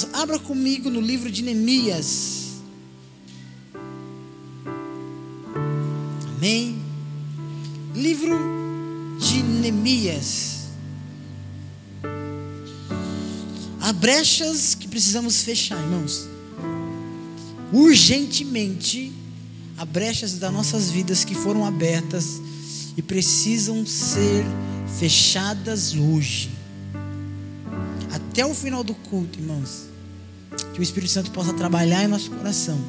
Irmãos, abra comigo no livro de Neemias. Amém? Livro de Neemias. Há brechas que precisamos fechar, irmãos. Urgentemente, há brechas das nossas vidas que foram abertas e precisam ser fechadas hoje. Até o final do culto, irmãos, que o Espírito Santo possa trabalhar em nosso coração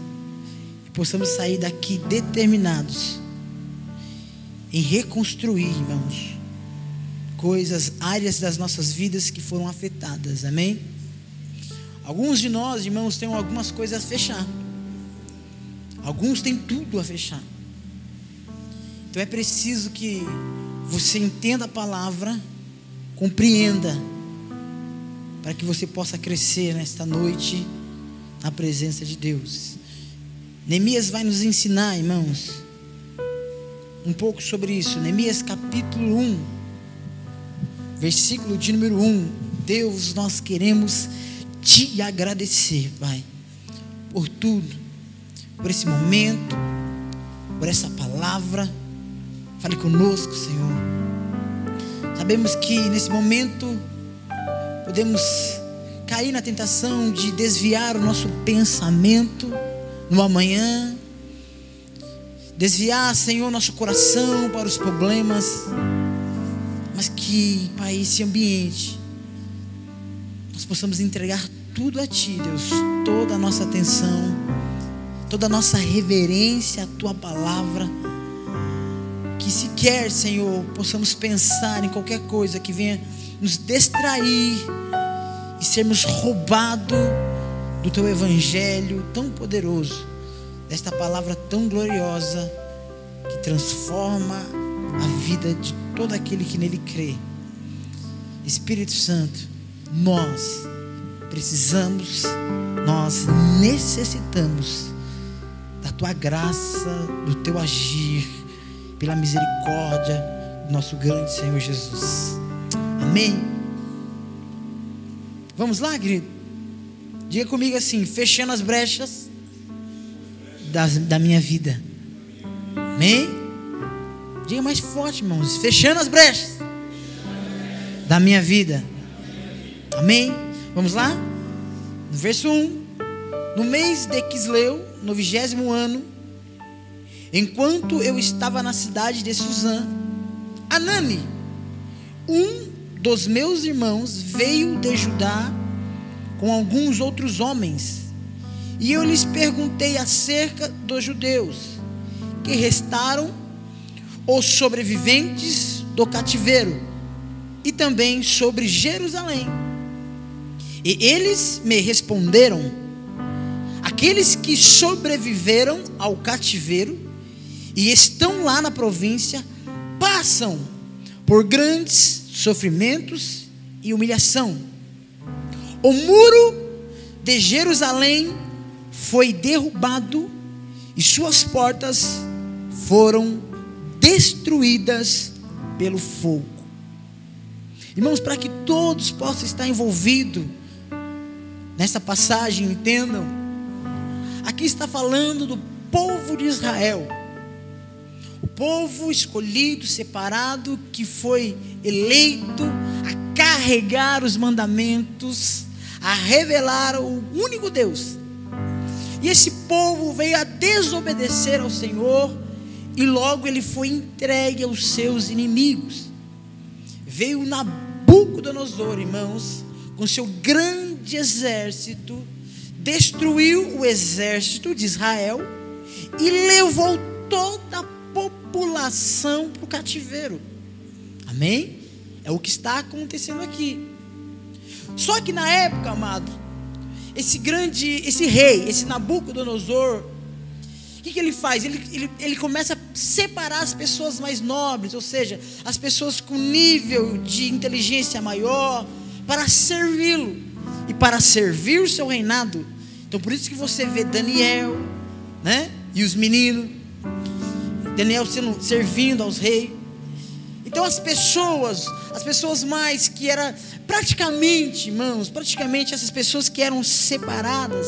e possamos sair daqui determinados em reconstruir, irmãos, áreas das nossas vidas que foram afetadas, amém? Alguns de nós, irmãos, têm algumas coisas a fechar, alguns têm tudo a fechar. Então é preciso que você entenda a palavra, compreenda, para que você possa crescer nesta noite na presença de Deus. Neemias vai nos ensinar, irmãos, um pouco sobre isso. Neemias capítulo 1, versículo de número 1. Deus, nós queremos te agradecer, Pai, por tudo, por esse momento, por essa palavra. Fale conosco, Senhor. Sabemos que nesse momento podemos cair na tentação de desviar o nosso pensamento no amanhã, desviar, Senhor, nosso coração para os problemas, mas que, Pai, esse ambiente nós possamos entregar tudo a Ti, Deus, toda a nossa atenção, toda a nossa reverência à Tua palavra, que sequer, Senhor, possamos pensar em qualquer coisa que venha nos distrair e sermos roubados do Teu Evangelho tão poderoso, desta palavra tão gloriosa, que transforma a vida de todo aquele que nele crê. Espírito Santo, nós precisamos, nós necessitamos da Tua graça, do Teu agir, pela misericórdia do nosso grande Senhor Jesus. Amém? Vamos lá, querido? Diga comigo assim: fechando as brechas da minha vida. Amém? Diga mais forte, irmãos: fechando as brechas da minha vida. Amém? Vamos lá? No verso 1: no mês de Quisleu, no 20º ano, enquanto eu estava na cidade de Suzã, Anani, um dos meus irmãos, veio de Judá com alguns outros homens, e eu lhes perguntei acerca dos judeus que restaram, os sobreviventes do cativeiro, e também sobre Jerusalém. E eles me responderam: aqueles que sobreviveram ao cativeiro e estão lá na província passam por grandes sofrimentos e humilhação. O muro de Jerusalém foi derrubado e suas portas foram destruídas pelo fogo. Irmãos, para que todos possam estar envolvidos nessa passagem, entendam, aqui está falando do povo de Israel, o povo escolhido, separado, que foi eleito a carregar os mandamentos, a revelar o único Deus. E esse povo veio a desobedecer ao Senhor, e logo ele foi entregue aos seus inimigos. Veio Nabucodonosor, irmãos, com seu grande exército, destruiu o exército de Israel e levou toda a população para o cativeiro. Amém? É o que está acontecendo aqui. Só que na época, amado, esse rei, esse Nabucodonosor, o que ele faz? Ele começa a separar as pessoas mais nobres, ou seja, as pessoas com nível de inteligência maior, para servi-lo e para servir o seu reinado. Então por isso que você vê Daniel, né? E os meninos, Daniel servindo aos reis. Então as pessoas mais que era praticamente, irmãos, essas pessoas que eram separadas,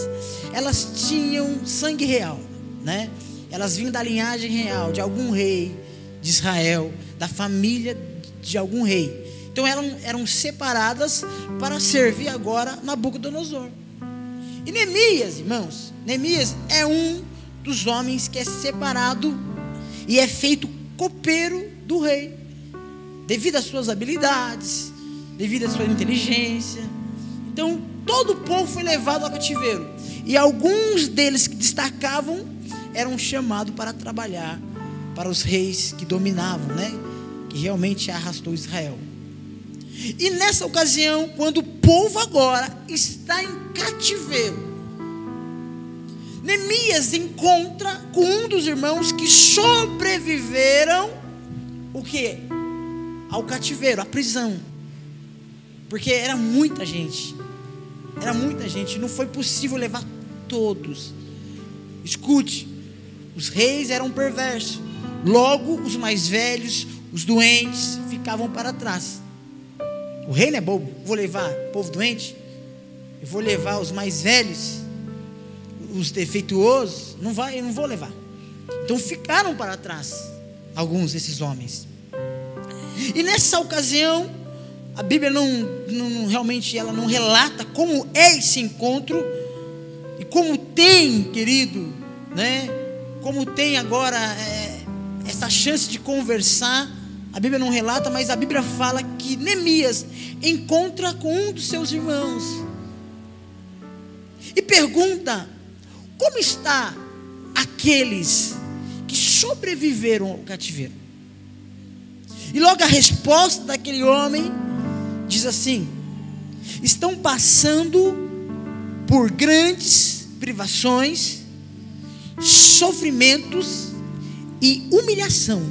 elas tinham sangue real, né? Elas vinham da linhagem real, de algum rei de Israel, da família de algum rei. Então eram separadas para servir agora Nabucodonosor. E Neemias, irmãos, Neemias é um dos homens que é separado e é feito copeiro do rei, devido às suas habilidades, devido à sua inteligência. Então todo o povo foi levado ao cativeiro, e alguns deles que destacavam eram chamados para trabalhar para os reis que dominavam, né? Que realmente arrastou Israel. E nessa ocasião, quando o povo agora está em cativeiro, Neemias encontra com um dos irmãos que sobreviveram o quê? Ao cativeiro, à prisão. Porque era muita gente, não foi possível levar todos. Escute, os reis eram perversos, logo os mais velhos, os doentes ficavam para trás. O rei não é bobo, vou levar o povo doente, eu vou levar os mais velhos, os defeituosos, não vou levar. Então ficaram para trás alguns desses homens. E nessa ocasião, a Bíblia realmente ela não relata como é esse encontro, e como tem, querido, né? Como tem agora essa chance de conversar. A Bíblia não relata, mas a Bíblia fala que Neemias encontra com um dos seus irmãos e pergunta: como está aqueles que sobreviveram ao cativeiro? E logo a resposta daquele homem diz assim: estão passando por grandes privações, sofrimentos e humilhação.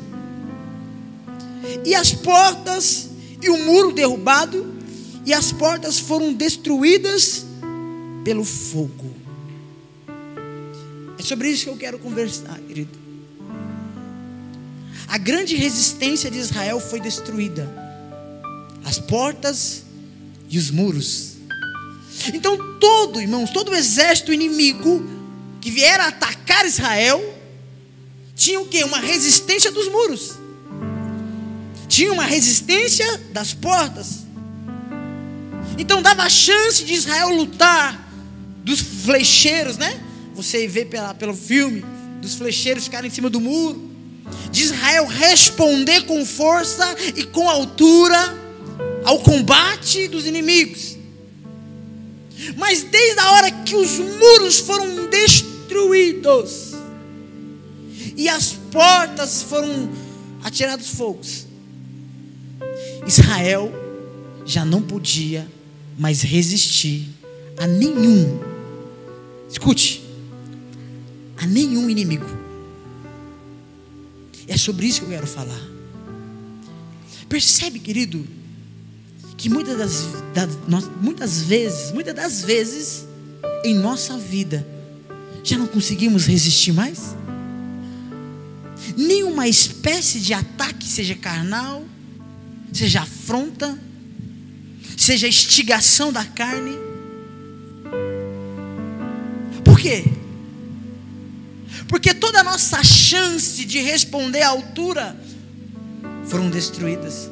E as portas e o muro derrubado, e as portas foram destruídas pelo fogo. É sobre isso que eu quero conversar, querido. A grande resistência de Israel foi destruída, as portas e os muros. Então irmãos, todo o exército inimigo que viera atacar Israel tinha o quê? Uma resistência dos muros, tinha uma resistência das portas. Então dava a chance de Israel lutar, dos flecheiros, né? Você vê pelo filme, dos flecheiros ficarem em cima do muro, de Israel responder com força e com altura ao combate dos inimigos. Mas desde a hora que os muros foram destruídos e as portas foram atirados fogos, Israel já não podia mais resistir a nenhum, escute, a nenhum inimigo. É sobre isso que eu quero falar. Percebe, querido, que muitas das vezes em nossa vida já não conseguimos resistir mais? Nenhuma espécie de ataque, seja carnal, seja afronta, seja instigação da carne. Por quê? Porque toda a nossa chance de responder à altura foram destruídas.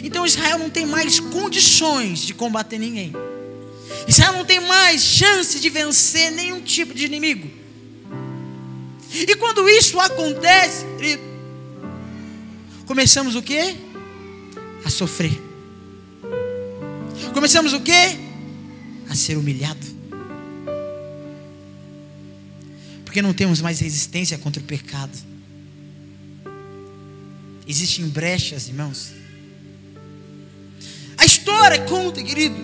Então Israel não tem mais condições de combater ninguém. Israel não tem mais chance de vencer nenhum tipo de inimigo. E quando isso acontece, começamos o quê? A sofrer. Começamos o quê? A ser humilhado. Porque não temos mais resistência contra o pecado. Existem brechas, irmãos. A história conta, querido,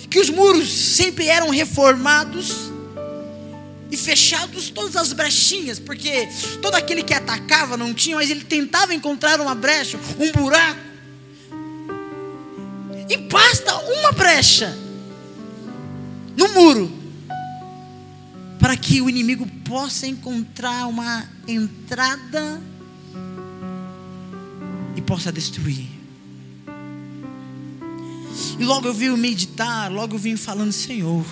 que os muros sempre eram reformados e fechados, todas as brechinhas, porque todo aquele que atacava não tinha, mas ele tentava encontrar uma brecha, um buraco. E basta uma brecha no muro para que o inimigo possa encontrar uma entrada e possa destruir. E logo eu vim meditar, logo eu vim falando: Senhor,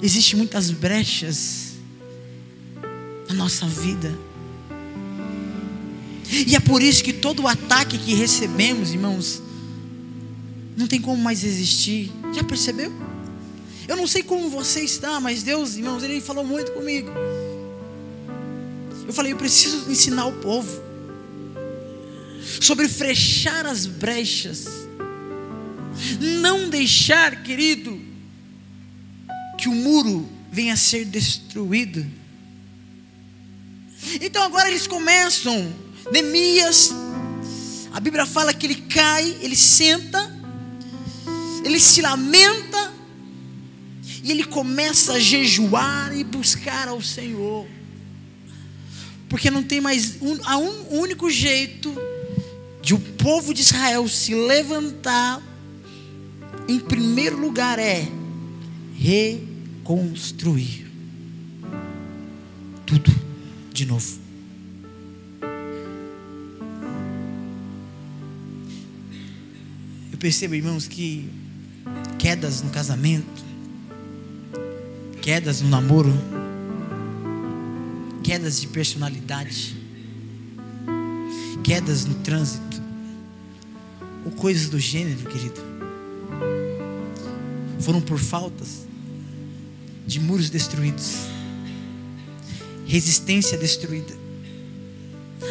existem muitas brechas na nossa vida, e é por isso que todo o ataque que recebemos, irmãos, não tem como mais existir. Já percebeu? Eu não sei como você está, mas Deus, irmãos, Ele falou muito comigo. Eu falei: eu preciso ensinar o povo sobre fechar as brechas, não deixar, querido, que o muro venha a ser destruído. Então agora eles começam. Neemias, a Bíblia fala que ele cai, ele senta, ele se lamenta, e ele começa a jejuar e buscar ao Senhor, porque não tem mais um único jeito de o povo de Israel se levantar. Em primeiro lugar é reconstruir tudo de novo. Eu percebo, irmãos, que quedas no casamento, quedas no namoro, quedas de personalidade, quedas no trânsito, ou coisas do gênero, querido, foram por faltas de muros destruídos, resistência destruída.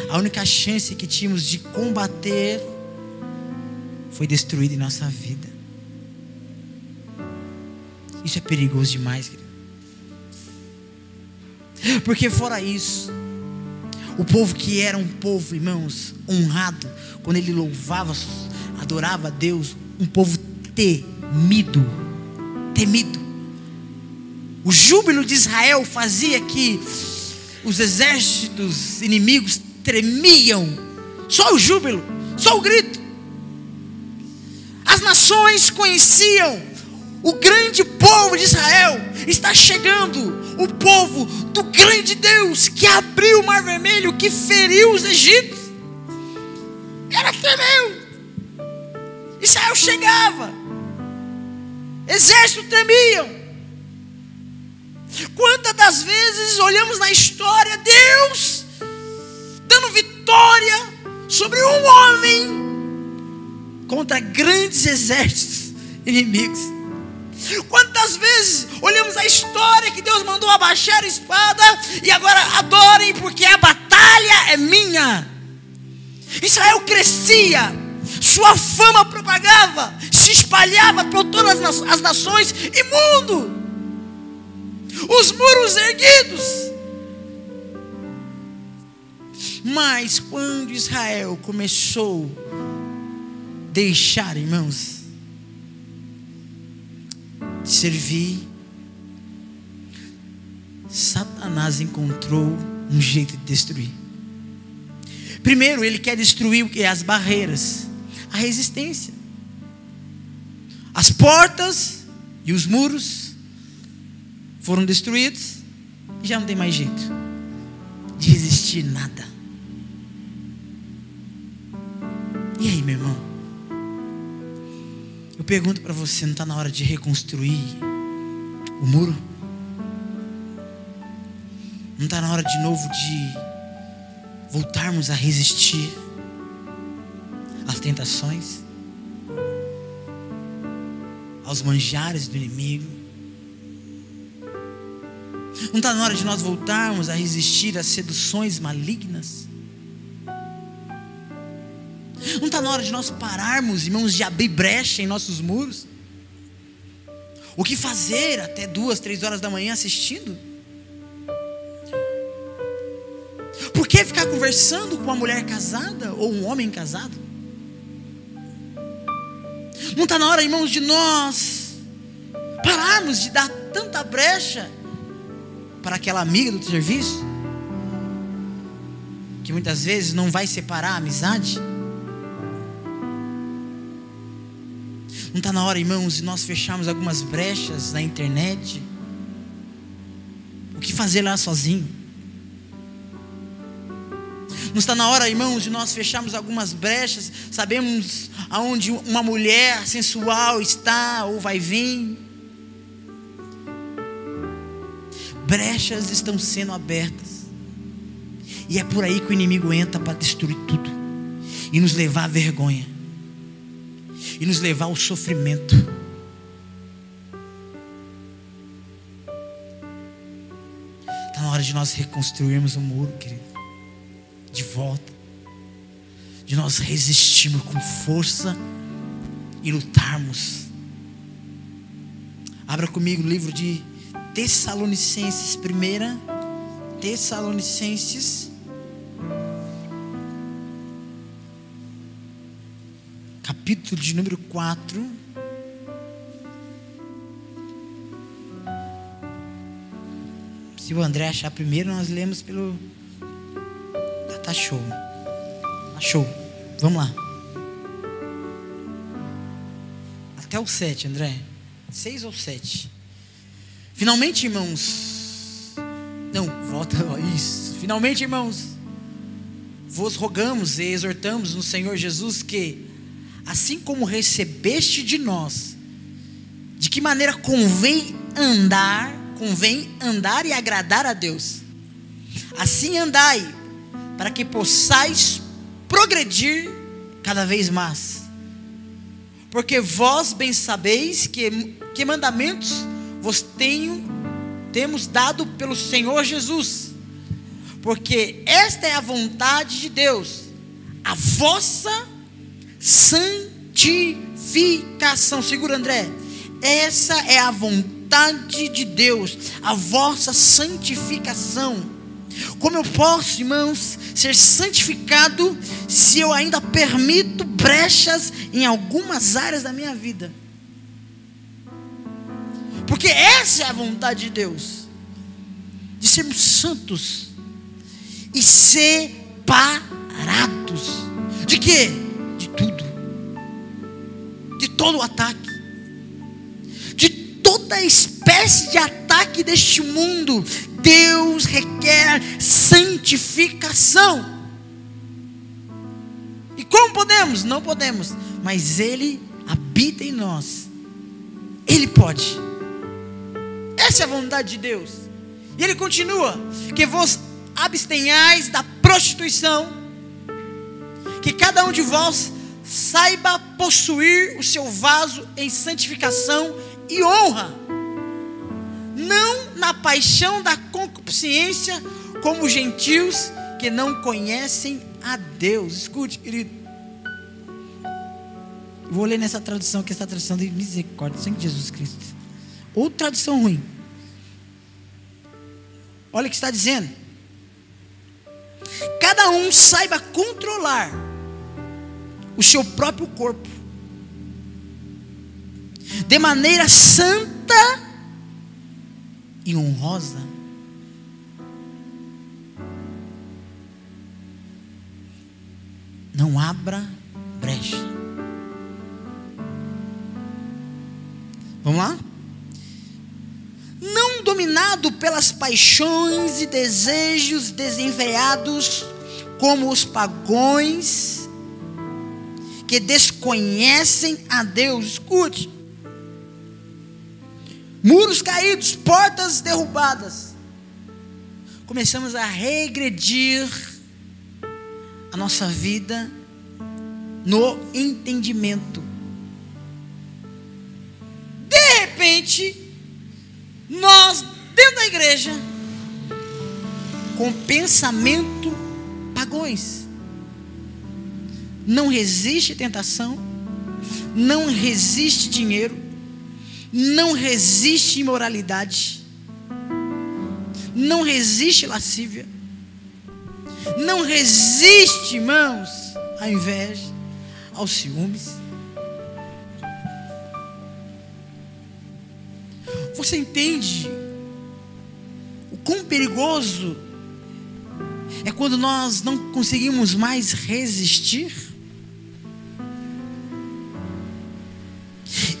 A única chance que tínhamos de combater foi destruída em nossa vida. Isso é perigoso demais, querido. Porque fora isso, o povo que era um povo, irmãos, honrado, quando ele louvava, adorava a Deus, um povo temido. O júbilo de Israel fazia que os exércitos inimigos tremiam. Só o júbilo, só o grito. As nações conheciam o grande povo de Israel. Está chegando o povo do grande Deus, que abriu o mar vermelho, que feriu os egípcios. Era tremendo. Israel chegava, exércitos tremiam. Quantas das vezes olhamos na história Deus dando vitória sobre um homem contra grandes exércitos inimigos? Quantas vezes olhamos a história que Deus mandou abaixar a espada e agora adorem porque a batalha é minha. Israel crescia, sua fama propagava, se espalhava por todas as nações e mundo. Os muros erguidos. Mas quando Israel começou a deixar, irmãos, de servir, Satanás encontrou um jeito de destruir. Primeiro, ele quer destruir o que? As barreiras, a resistência. As portas e os muros foram destruídos e já não tem mais jeito de resistir nada. E aí, meu irmão? Eu pergunto para você, não está na hora de reconstruir o muro? Não está na hora de novo de voltarmos a resistir às tentações, aos manjares do inimigo? Não está na hora de nós voltarmos a resistir às seduções malignas? Não está na hora de nós pararmos, irmãos, de abrir brecha em nossos muros? O que fazer até 2, 3 horas da manhã assistindo? Por que ficar conversando com uma mulher casada ou um homem casado? Não está na hora, irmãos, de nós pararmos de dar tanta brecha para aquela amiga do serviço, que muitas vezes não vai separar a amizade? Não está na hora, irmãos, de nós fecharmos algumas brechas na internet? O que fazer lá sozinho? Não está na hora, irmãos, de nós fecharmos algumas brechas? Sabemos aonde uma mulher sensual está ou vai vir. Brechas estão sendo abertas. E é por aí que o inimigo entra para destruir tudo. E nos levar à vergonha. E nos levar ao sofrimento. Está na hora de nós reconstruirmos o muro, querido. De volta. De nós resistirmos com força e lutarmos. Abra comigo o livro de Tessalonicenses, 1 Tessalonicenses, capítulo de número 4. Se o André achar primeiro, nós lemos pelo... Tá show. Achou. Vamos lá. Até o 7, André. 6 ou 7. Finalmente, irmãos. Não, volta. Isso. Finalmente, irmãos. Vos rogamos e exortamos no Senhor Jesus que, assim como recebeste de nós, de que maneira convém andar e agradar a Deus, assim andai, para que possais progredir cada vez mais. Porque vós bem sabeis que mandamentos vos temos dado pelo Senhor Jesus. Porque esta é a vontade de Deus, a vossa santificação. Segura, André. Essa é a vontade de Deus, a vossa santificação. Como eu posso, irmãos, ser santificado se eu ainda permito brechas em algumas áreas da minha vida? Porque essa é a vontade de Deus, de sermos santos e separados. De quê? De tudo. De todo o ataque. De toda espécie de ataque deste mundo. Deus requer santificação. E como podemos? Não podemos. Mas Ele habita em nós. Ele pode. Essa é a vontade de Deus. E Ele continua: que vos abstenhais da prostituição, que cada um de vós saiba possuir o seu vaso em santificação e honra, não na paixão da concupiscência, como os gentios que não conhecem a Deus. Escute, querido. Vou ler nessa tradução, que é essa tradução de misericórdia, sangue de Jesus Cristo. Ou tradução ruim. Olha o que está dizendo. Cada um saiba controlar o seu próprio corpo de maneira santa e honrosa. Não abra brecha. Vamos lá? Não dominado pelas paixões e desejos desenfreados, como os pagãos que desconhecem a Deus. Escute. Muros caídos, portas derrubadas. Começamos a regredir a nossa vida no entendimento. De repente, nós dentro da igreja, com pensamento pagões, não resiste tentação, não resiste dinheiro, não resiste imoralidade, não resiste lascívia, não resiste, irmãos, à inveja, aos ciúmes. Você entende o quão perigoso é quando nós não conseguimos mais resistir?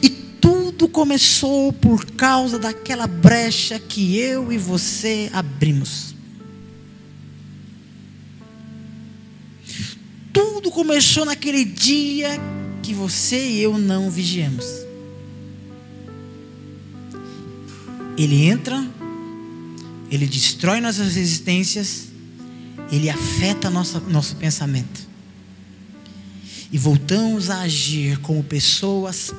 E tudo começou por causa daquela brecha que eu e você abrimos. tudo começou naquele dia que você e eu não vigiamos. Ele entra, ele destrói nossas resistências, ele afeta nosso pensamento. E voltamos a agir como pessoas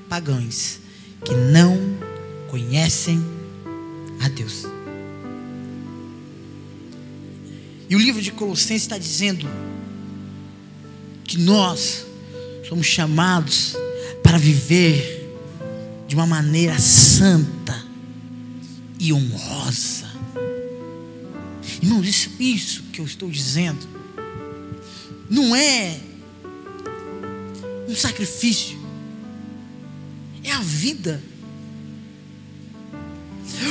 pagãs que não conhecem a Deus. E o livro de Colossenses está dizendo que nós somos chamados para viver de uma maneira santa e honrosa. Irmãos, isso que eu estou dizendo não é um sacrifício, é a vida.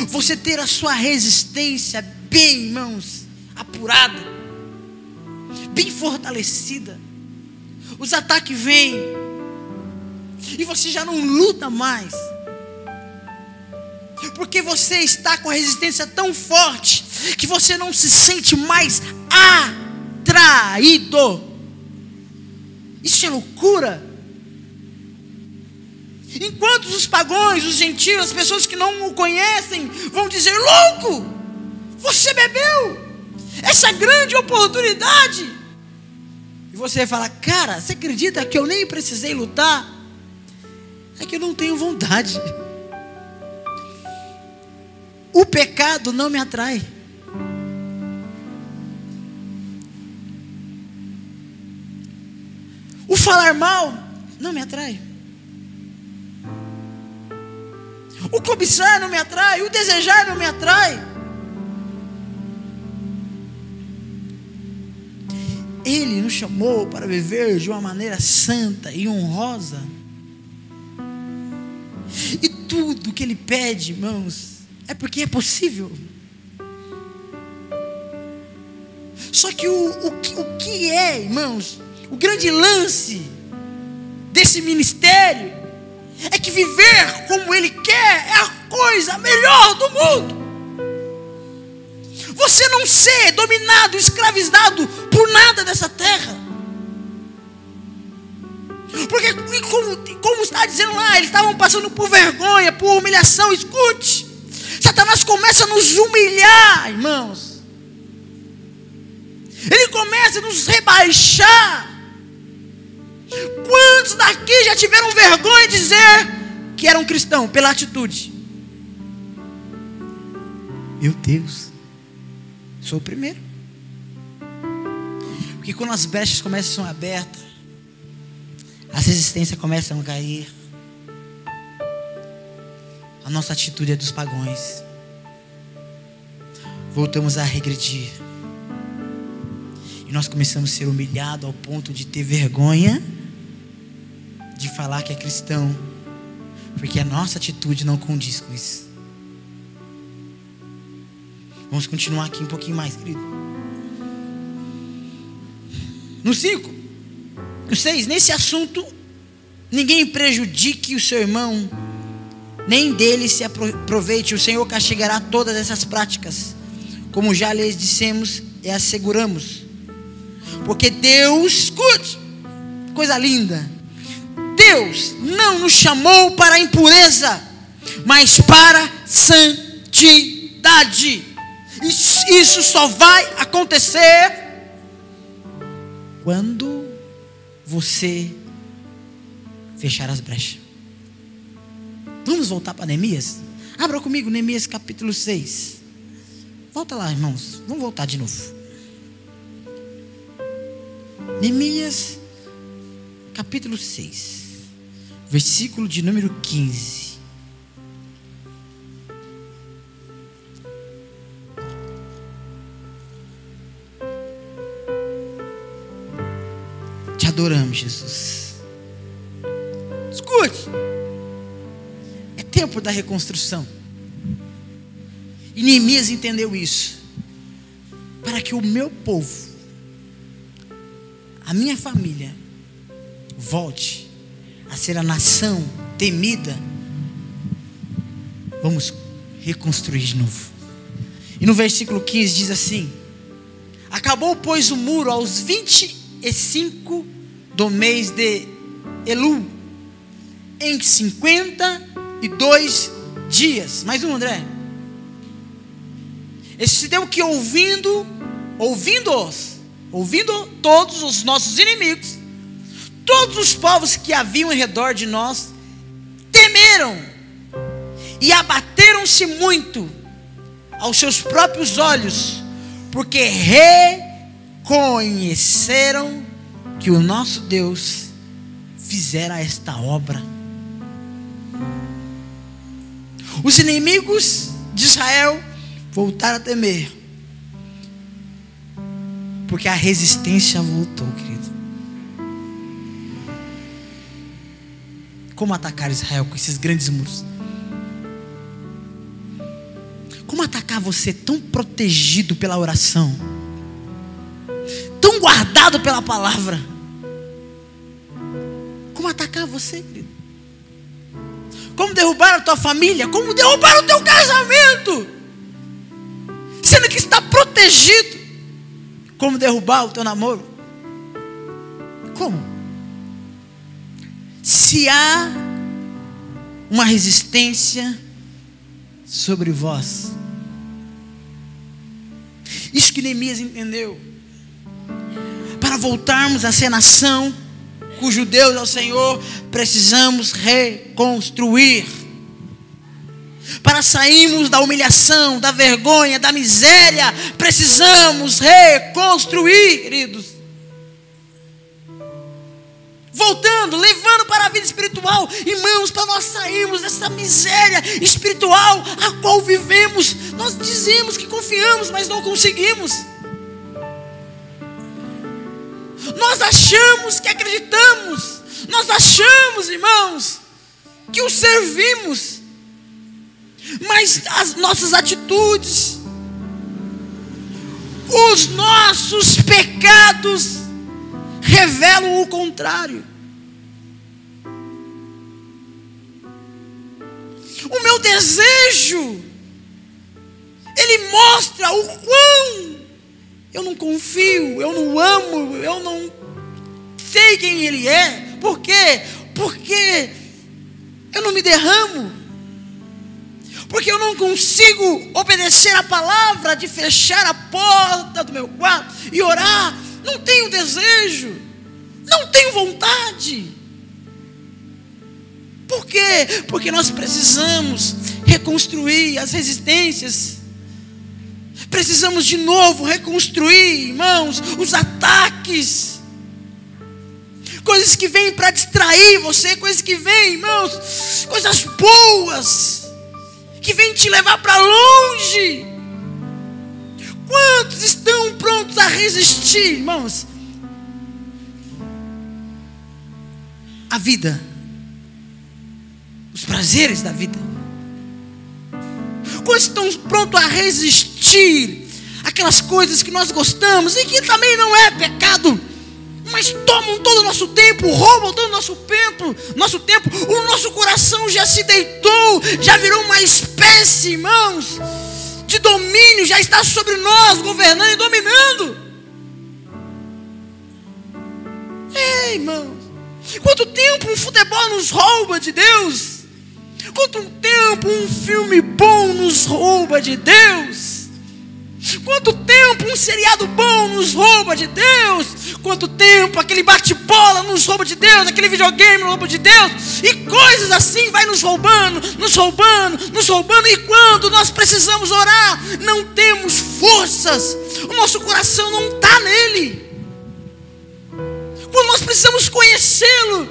Você ter a sua resistência bem, irmãos, apurada, bem fortalecida. Os ataques vêm e você já não luta mais, porque você está com a resistência tão forte que você não se sente mais atraído. Isso é loucura. Enquanto os pagãos, os gentios, as pessoas que não o conhecem vão dizer: louco, você bebeu essa grande oportunidade. E você vai falar: cara, você acredita que eu nem precisei lutar? É que eu não tenho vontade. O pecado não me atrai. O falar mal não me atrai. O cobiçar não me atrai. O desejar não me atrai. Ele nos chamou para viver de uma maneira santa e honrosa. E tudo que Ele pede, irmãos, é porque é possível. Só que o que é, irmãos, o grande lance desse ministério é que viver como Ele quer é a coisa melhor do mundo. Você não ser dominado, escravizado por nada dessa terra. Porque como está dizendo lá, eles estavam passando por vergonha, por humilhação. Escute, Satanás começa a nos humilhar, irmãos. Ele começa a nos rebaixar. Quantos daqui já tiveram vergonha de dizer que eram cristãos pela atitude? Meu Deus, sou o primeiro. Porque quando as brechas começam a ser abertas, as resistências começam a cair. A nossa atitude é dos pagãos. Voltamos a regredir. E nós começamos a ser humilhados ao ponto de ter vergonha de falar que é cristão, porque a nossa atitude não condiz com isso. Vamos continuar aqui um pouquinho mais, querido. No 5, no 6, nesse assunto, ninguém prejudique o seu irmão, nem dele se aproveite. O Senhor castigará todas essas práticas, como já lhes dissemos e asseguramos. Porque Deus, escute, coisa linda, Deus não nos chamou para a impureza, mas para santidade. Isso só vai acontecer quando você fechar as brechas. Vamos voltar para Neemias? Abra comigo Neemias capítulo 6. Volta lá, irmãos. Vamos voltar de novo. Neemias capítulo 6, versículo de número 15. Te adoramos, Jesus. Escute, é tempo da reconstrução. E Neemias entendeu isso. Para que o meu povo, a minha família, volte a ser a nação temida, vamos reconstruir de novo. E no versículo 15 diz assim: acabou, pois, o muro aos 20 5 do mês de Elul, em 52 dias. Mais um, André. Esse tempo que ouvindo todos os nossos inimigos, todos os povos que haviam em redor de nós, temeram e abateram-se muito aos seus próprios olhos, porque reconheceram que o nosso Deus fizera esta obra. Os inimigos de Israel voltaram a temer, porque a resistência voltou, querido. Como atacar Israel com esses grandes muros? Como atacar você tão protegido pela oração, tão guardado pela palavra? Como atacar você, querido? Como derrubar a tua família? Como derrubar o teu casamento, sendo que está protegido? Como derrubar o teu namoro? Como? Se há uma resistência sobre vós. Isso que Neemias entendeu. Para voltarmos a ser nação cujo Deus é o Senhor, precisamos reconstruir. Para sairmos da humilhação, da vergonha, da miséria, precisamos reconstruir, queridos. Voltando, levando para a vida espiritual, irmãos, para nós sairmos dessa miséria espiritual a qual vivemos. Nós dizemos que confiamos, mas não conseguimos. Nós achamos que acreditamos, nós achamos, irmãos, que o servimos, mas as nossas atitudes, os nossos pecados revelam o contrário. O meu desejo, ele mostra o quão eu não confio, eu não amo, eu não sei quem Ele é. Por quê? Porque eu não me derramo, porque eu não consigo obedecer a palavra de fechar a porta do meu quarto e orar. Não tenho desejo, não tenho vontade. Por quê? Porque nós precisamos reconstruir as resistências. Precisamos de novo reconstruir, irmãos, os ataques. Coisas que vêm para distrair você, coisas que vêm, irmãos, coisas boas, que vêm te levar para longe. Quantos estão prontos a resistir, irmãos? A vida, os prazeres da vida. Quantos estão prontos a resistir aquelas coisas que nós gostamos e que também não é pecado, mas tomam todo o nosso tempo, roubam todo o nosso tempo. O nosso coração já se deitou, já virou uma espécie, irmãos, de domínio, já está sobre nós, governando e dominando. Ei, irmãos, quanto tempo um futebol nos rouba de Deus? Quanto tempo um filme bom nos rouba de Deus? Quanto tempo um seriado bom nos rouba de Deus? Quanto tempo aquele bate-bola nos rouba de Deus? Aquele videogame nos rouba de Deus? E coisas assim vai nos roubando. E quando nós precisamos orar, não temos forças. O nosso coração não está nele. Quando nós precisamos conhecê-lo,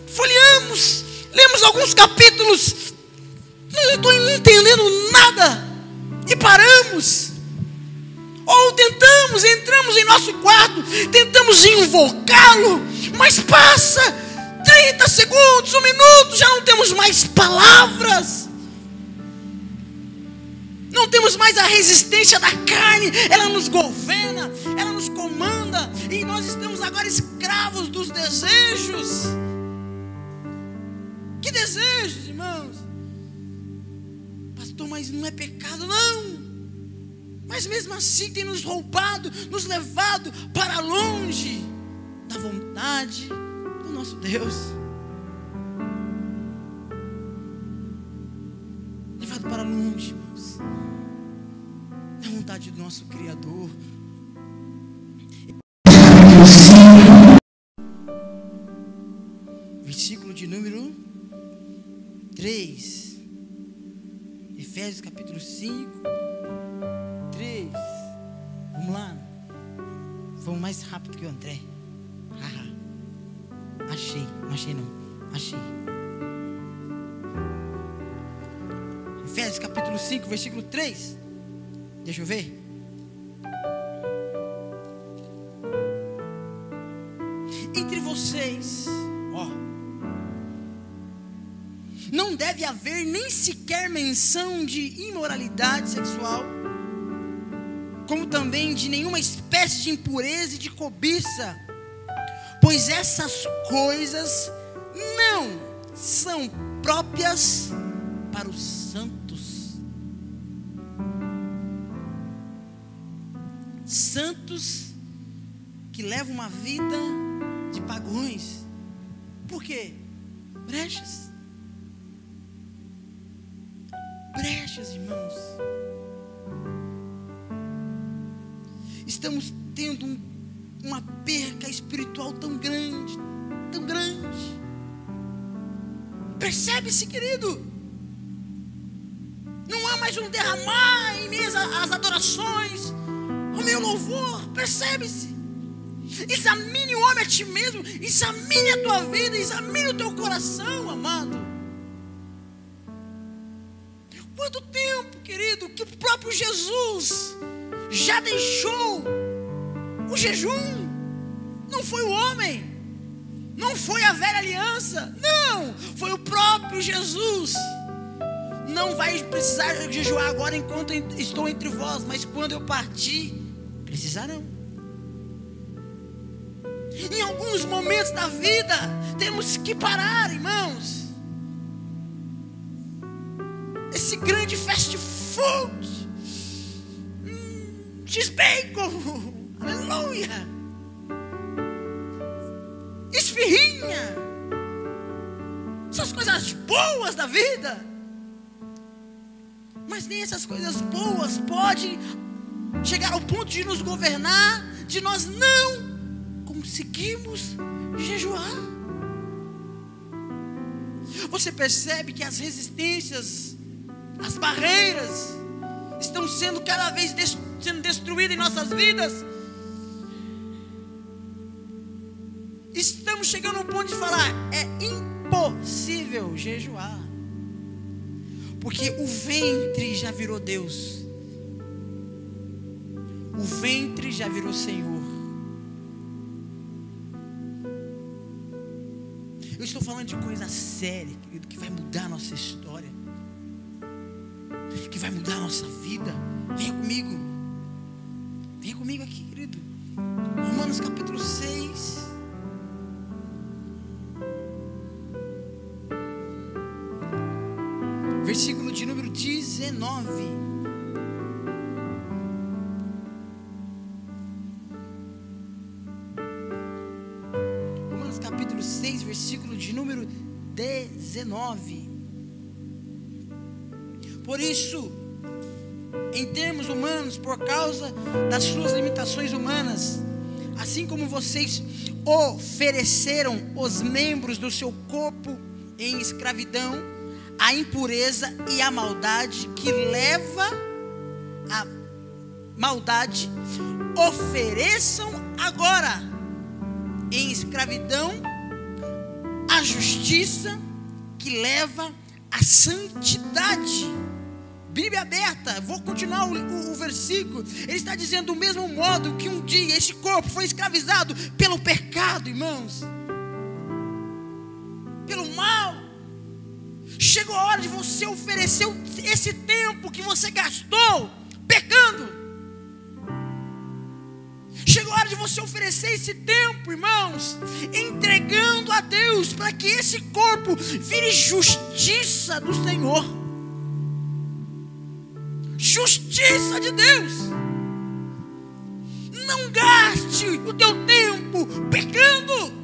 folheamos, lemos alguns capítulos, não estou entendendo nada, e paramos. Ou entramos em nosso quarto, tentamos invocá-lo, mas passa 30 segundos, 1 minuto, já não temos mais palavras. Não temos mais a resistência da carne, ela nos governa, ela nos comanda, e nós estamos agora escravos dos desejos. Que desejos, irmãos? Pastor, mas não é pecado, não. Mas mesmo assim tem nos roubado, nos levado para longe da vontade do nosso Deus. Levado para longe, irmãos, da vontade do nosso Criador. Versículo de número 3. Efésios capítulo 5, 3. Vamos lá. Vamos mais rápido que o André. Achei. Não achei não. Achei. Efésios capítulo 5, versículo 3. Deixa eu ver. Entre vocês, não deve haver nem sequer menção de imoralidade sexual, como também de nenhuma espécie de impureza e de cobiça, pois essas coisas não são próprias para os santos. Santos que levam uma vida de pagões. Por quê? Brechas. Brechas, irmãos. Estamos tendo uma perca espiritual tão grande, tão grande. Percebe-se, querido? Não há mais um derramar em meio às adorações, ao meu louvor. Percebe-se? Examine o homem a ti mesmo, examine a tua vida, examine o teu coração, amado. Quanto tempo, querido, que o próprio Jesus já deixou o jejum? Não foi o homem, não foi a velha aliança, não, foi o próprio Jesus. Não vai precisar jejuar agora enquanto estou entre vós, mas quando eu partir, precisarão. Em alguns momentos da vida, temos que parar, irmãos. Esse grande fast food, X-Bacon, aleluia, esfirrinha, essas coisas boas da vida. Mas nem essas coisas boas podem chegar ao ponto de nos governar, de nós não conseguirmos jejuar. Você percebe que as resistências, as barreiras estão sendo cada vez sendo destruídas em nossas vidas. Estamos chegando ao ponto de falar: é impossível jejuar, porque o ventre já virou Deus, o ventre já virou Senhor. Eu estou falando de coisa séria, querido, que vai mudar a nossa história, que vai mudar a nossa vida. Venha comigo aqui, querido. Romanos capítulo 6, versículo de número 19. Romanos capítulo 6, versículo de número 19. Por isso, em termos humanos, por causa das suas limitações humanas, assim como vocês ofereceram os membros do seu corpo em escravidão à impureza e à maldade que leva à maldade, ofereçam agora em escravidão à justiça que leva à santidade. Bíblia aberta, vou continuar o versículo. Ele está dizendo: do mesmo modo que um dia esse corpo foi escravizado pelo pecado, irmãos, pelo mal, chegou a hora de você oferecer esse tempo que você gastou pecando. Chegou a hora de você oferecer esse tempo, irmãos, entregando a Deus, para que esse corpo vire justiça do Senhor. Justiça de Deus. Não gaste gaste o teu tempo pecando.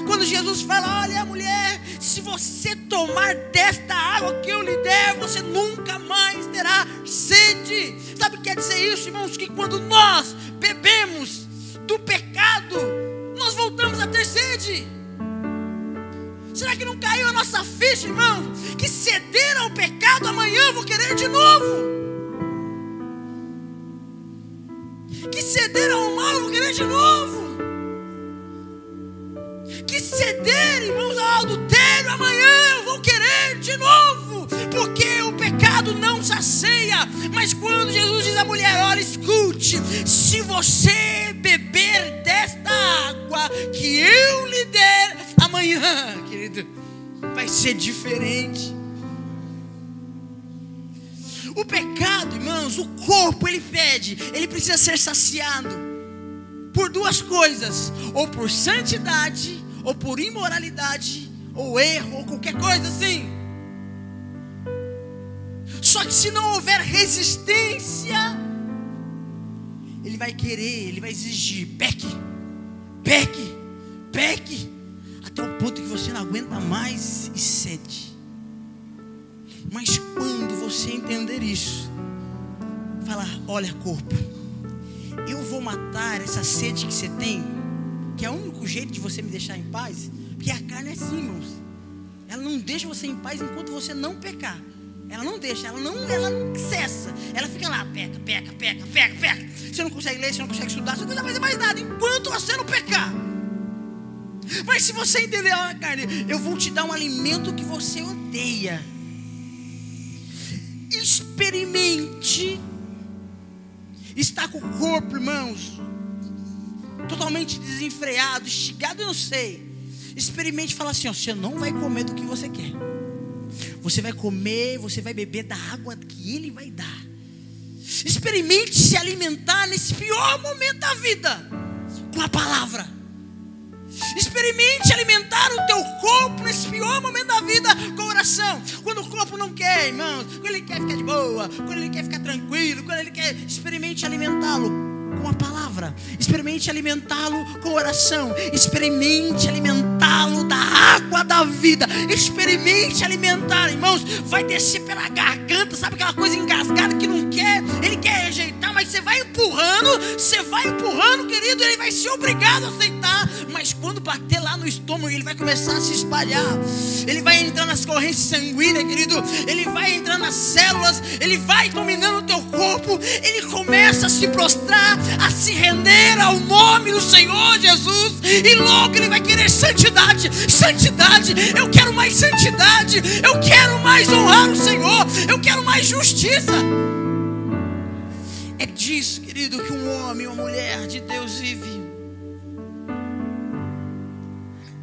Quando Jesus fala: olha, mulher, se você tomar desta água que eu lhe der, você nunca mais terá sede. Sabe o que quer dizer isso, irmãos? Que quando nós bebemos do pecado, nós voltamos a ter sede. Será que não caiu a nossa ficha, irmão? Que ceder ao pecado, amanhã eu vou querer de novo. Que ceder ao mal eu vou querer de novo. Que ceder, irmãos, ao adultério, amanhã eu vou querer de novo. Porque o pecado não sacia. Mas quando Jesus diz à mulher: olha, escute, se você beber desta água que eu lhe der, amanhã, querido, vai ser diferente. O pecado, irmãos, o corpo, ele pede, ele precisa ser saciado por duas coisas: ou por santidade, ou por imoralidade, ou erro, ou qualquer coisa assim. Só que se não houver resistência, ele vai querer, ele vai exigir: peque, peque, peque, até o ponto que você não aguenta mais e cede. Mas quando você entender isso, falar: olha, corpo, eu vou matar essa sede que você tem, que é o único jeito de você me deixar em paz. Porque a carne é assim, irmãos, ela não deixa você em paz enquanto você não pecar. Ela não deixa, ela não cessa. Ela fica lá, peca, peca, peca, peca, peca. Você não consegue ler, você não consegue estudar, você não consegue fazer mais nada enquanto você não pecar. Mas se você entender: olha, carne, eu vou te dar um alimento que você odeia. Experimente estar com o corpo, irmãos, totalmente desenfreado, estigado, eu não sei. Experimente falar assim: ó, você não vai comer do que você quer. Você vai comer, você vai beber da água que Ele vai dar. Experimente se alimentar nesse pior momento da vida com a palavra. Experimente alimentar o teu corpo nesse pior momento da vida com a oração. Quando o corpo não quer, irmãos, quando ele quer ficar de boa, quando ele quer ficar tranquilo, quando ele quer, experimente alimentá-lo com a palavra. Experimente alimentá-lo com oração. Experimente alimentá-lo da água da vida. Experimente alimentar, irmãos. Vai descer pela garganta, sabe aquela coisa engasgada que não quer, ele quer rejeitar, mas você vai empurrando, querido, ele vai ser obrigado a aceitar. Mas quando bater lá no estômago, ele vai começar a se espalhar. Ele vai entrar nas correntes sanguíneas, querido. Ele vai entrar nas células. Ele vai dominando o teu corpo. Ele começa a se prostrar, a se render ao nome do Senhor Jesus. E logo ele vai querer santidade. Santidade, eu quero mais santidade. Eu quero mais honrar o Senhor. Eu quero mais justiça. É disso, querido, que um homem, uma mulher de Deus vive.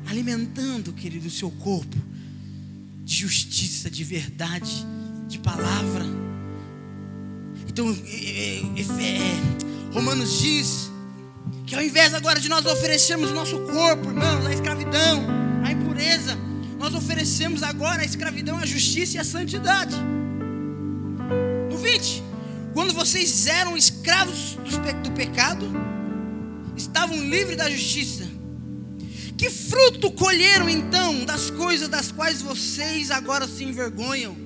Alimentando, querido, o seu corpo de justiça, de verdade, de palavra. Então, Romanos diz que ao invés agora de nós oferecermos o nosso corpo, irmãos, a escravidão, a impureza, nós oferecemos agora a escravidão, a justiça e a santidade. No 20, quando vocês eram escravos do pecado, estavam livres da justiça. Que fruto colheram então das coisas das quais vocês agora se envergonham?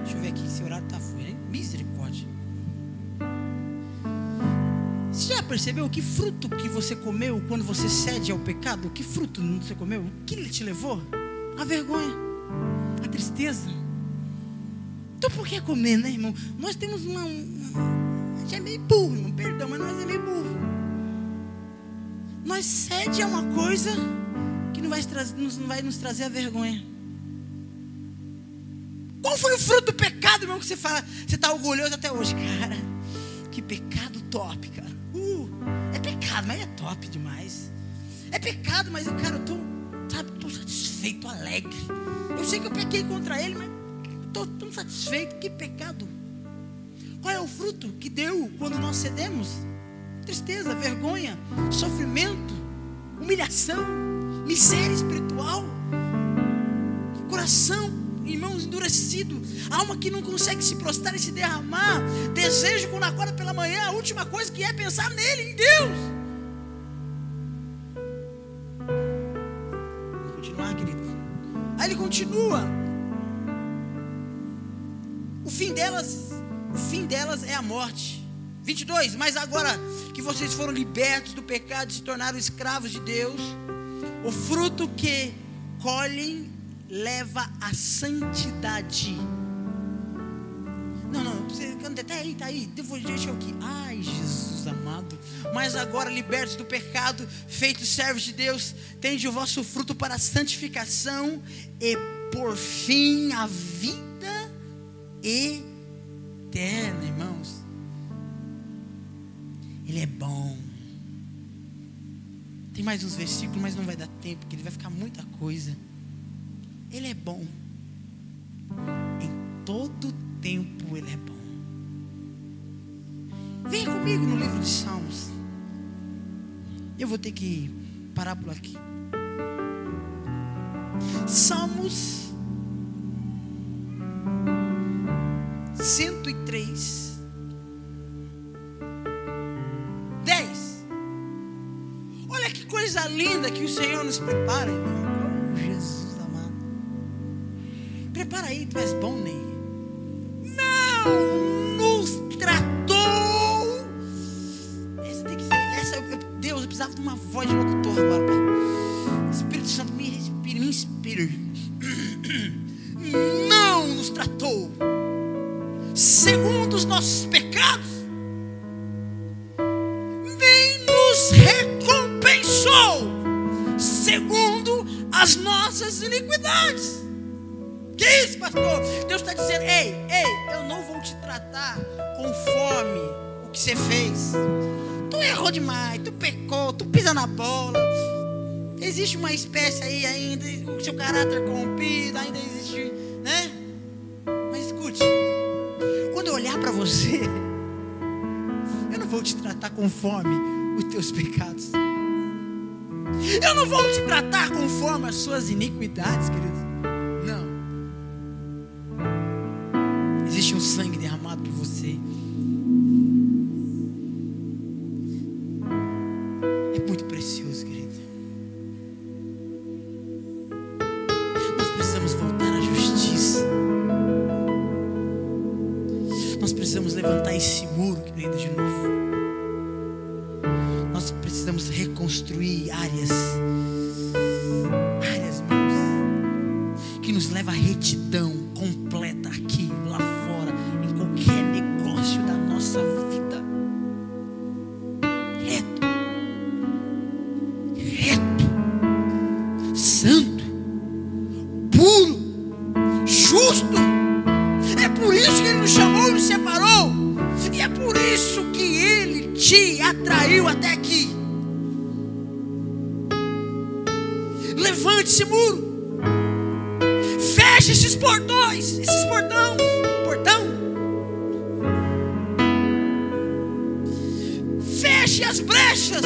Deixa eu ver aqui, esse horário está fora, hein? Misericórdia. Você já percebeu que fruto que você comeu quando você cede ao pecado? Que fruto você comeu? O que ele te levou? A vergonha, a tristeza. Então por que comer, né, irmão? Nós temos a gente é meio burro, irmão, perdão, mas nós é meio burro. Nós cede a uma coisa que não vai nos trazer a vergonha. Qual foi o fruto do pecado, irmão, que você fala, você está orgulhoso até hoje? Cara, que pecado top, cara. É pecado, mas é top demais. É pecado, mas eu estou satisfeito, alegre. Eu sei que eu pequei contra ele, mas estou tão satisfeito. Que pecado. Qual é o fruto que deu quando nós cedemos? Tristeza, vergonha, sofrimento, humilhação, miséria espiritual, coração irmãos, endurecido, alma que não consegue se prostrar e se derramar, desejo quando acorda pela manhã, a última coisa que é pensar nele, em Deus. Vamos continuar, querido. Aí ele continua. O fim delas é a morte. 22, mas agora que vocês foram libertos do pecado e se tornaram escravos de Deus, o fruto que colhem leva à santidade. Não, você tá aí, deixa eu aqui. Ai, Jesus amado. Mas agora, libertos do pecado, feitos servos de Deus, tende o vosso fruto para a santificação e por fim a vida eterna, irmãos. Ele é bom. Tem mais uns versículos, mas não vai dar tempo, porque ele vai ficar muita coisa. Ele é bom. Em todo tempo ele é bom. Venha comigo no livro de Salmos. Eu vou ter que parar por aqui. Salmos 103, 10. Olha que coisa linda que o Senhor nos prepara, irmão. Oh, Jesus amado. Prepara aí, tu és bom, Ney. Não nos tratou. Essa tem que ser. Deus, eu precisava de uma voz de locutor agora, Pai. Espírito Santo, me inspira. Não nos tratou segundo os nossos pecados, nem nos recompensou segundo as nossas iniquidades. Que isso, pastor? Deus está dizendo: ei, eu não vou te tratar conforme o que você fez. Tu errou demais, tu pecou, tu pisa na bola. Existe uma espécie aí ainda, o seu caráter corrompido, ainda existe, né? Mas escute, quando eu olhar para você, eu não vou te tratar conforme os teus pecados. Eu não vou te tratar conforme as suas iniquidades, querido. Não. Existe um sangue derramado por você. É muito precioso, querido. Nós precisamos voltar à justiça. Nós precisamos levantar esse muro, querido, de novo. Nós precisamos reconstruir áreas, irmãos, que nos leva à retidão completa aqui, lá fora, em qualquer negócio da nossa vida. Reto, santo, puro, justo. É por isso que Ele nos chamou e nos separou. E é por isso que Ele te atraiu até aqui. Levante esse muro. Feche esses portões. Portão. Feche as brechas.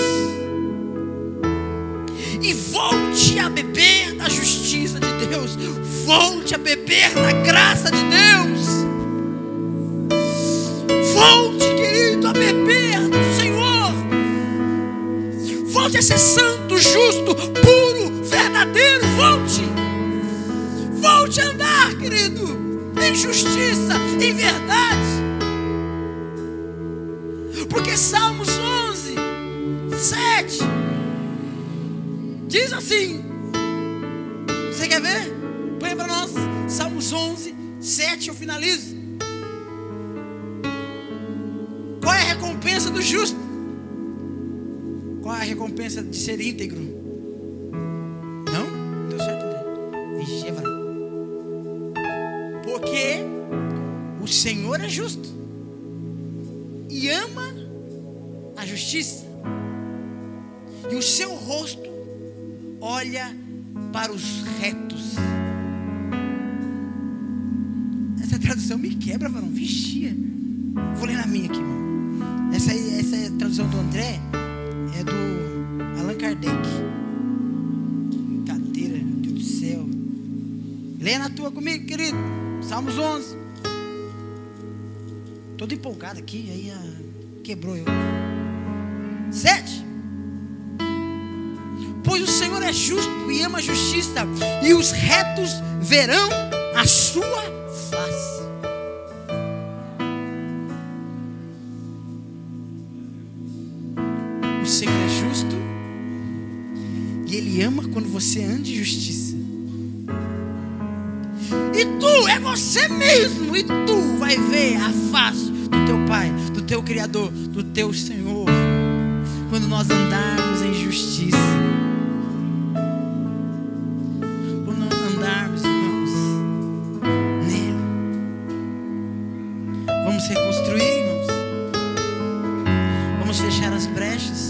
E volte a beber da justiça de Deus. Volte a beber da graça de Deus. Volte, querido, a beber do Senhor. Volte a ser santo, justo, puro, verdadeiro. Volte a andar, querido, em justiça, em verdade. Porque Salmos 11, 7 diz assim. Você quer ver? Põe para nós Salmos 11, 7, eu finalizo. Qual é a recompensa do justo? Qual é a recompensa de ser íntegro? Não? Deu certo, André? Vixe, vai. Porque o Senhor é justo e ama a justiça, e o seu rosto olha para os retos. Essa tradução me quebra, varão. Vixe. Vou ler na minha aqui, irmão. Essa é a tradução do André, é do Allan Kardec. Brincadeira, meu Deus do céu. Lê na tua comigo, querido. Salmos 11. Todo empolgado aqui, aí quebrou eu. 7. Pois o Senhor é justo e ama a justiça, e os retos verão a sua face. O Senhor é justo e Ele ama quando você anda em justiça. E tu, é você mesmo, e tu vai ver a face do teu Pai, do teu Criador, do teu Senhor, quando nós andarmos em justiça. Quando nós andarmos, irmãos, nele. Vamos reconstruir, irmãos. Vamos fechar as brechas.